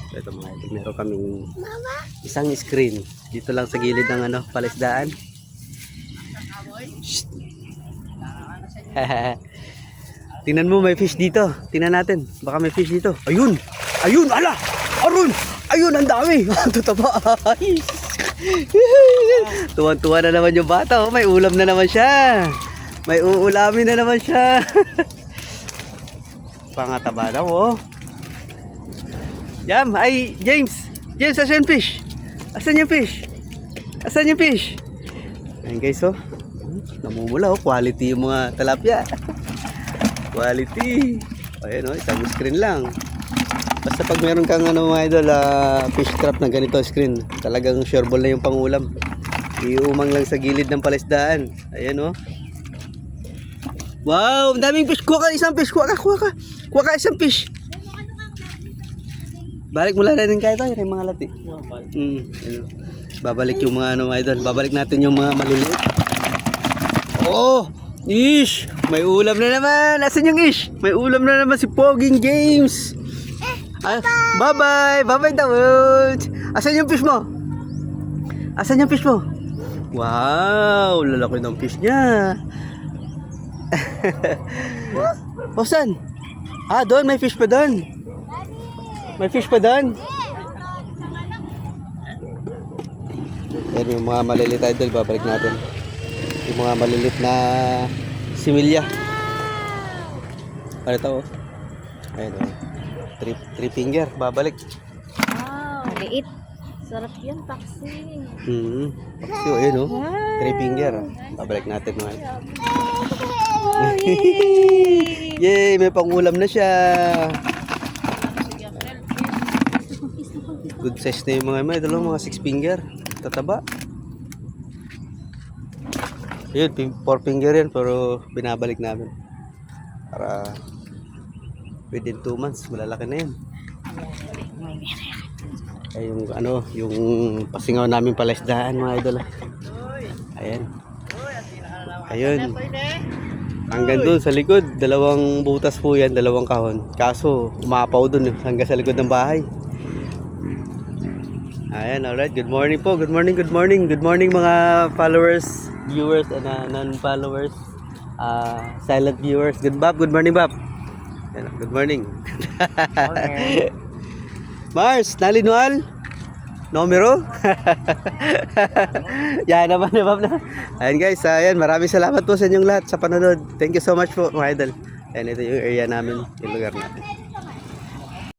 Ito mga idol, meron kaming isang screen dito lang sa gilid ng ano, palisdaan. Tingnan mo, may fish dito. Tingnan natin. Baka may fish dito. Ayun! Ayun! Ala! Arun! Ayun! Ang dami! Tutaba! Tuwan-tuwa na naman yung bata. Oh, may ulam na naman siya. May uulamin na naman siya. Pangataba daw, oh. Yam! Ay, James! James, asan yung fish? Asan yung fish? Asan yung fish? Ayun guys, oh. Namumula, oh. Quality yung mga tilapia. Quality. Ayan, oh, isang screen lang. Basta pag meron kang ano mga idol, fish trap na ganito screen, talagang sureball na yung pangulam. Iumang lang sa gilid ng palisdaan. Ayan, oh. Wow, ang daming fish. Kuha ka isang fish. Kuha ka isang fish. Balik mula na din kayo tayo, yung mga lati. Ayan. Babalik yung mga ano mga idol. Babalik natin yung mga maliliit. Oh! Ish! May ulam na naman! Asan yung ish? May ulam na naman si Poging James! Ah, bye-bye! Bye-bye Dawood! Asan yung fish mo? Asan yung fish mo? Wow! Lalaki ng fish niya! O saan? Ah, doon! May fish pa doon! May fish pa doon! Yan yung mga malilit idol, babalik natin. Yung mga malilit na similya. Ano ito, oh? Ayun, oh. Three finger, babalik. Wow, maliit. Sarap yan, paksi. Paksi, oh, ayun, oh. Three finger. Babalik natin mga ito. Yay, may pangulam na siya. Good size na yung mga idol, mga 6 finger. Tataba. Yun, 4 finger yan, pero binabalik namin. Para within 2 months, malalaki na yan. Ay, yung ano, yung pasingaw namin palaisdaan mga idol. Ayan. Ayun. Hanggang doon sa likod, 2 butas po yan, 2 kahon. Kaso, umapaw doon hanggang sa likod ng bahay. Ayan, alright. Good morning po. Good morning, good morning. Good morning mga followers, viewers, and non-followers. Silent viewers. Good morning, Bob. Ayan, good morning. Okay. Mars, nalinwal? Numero? Yan naman, Bob na. Ayan guys, ayan. Maraming salamat po sa inyong lahat sa panonood. Thank you so much po, mga idol. Ayan, ito yung area namin, yung lugar natin.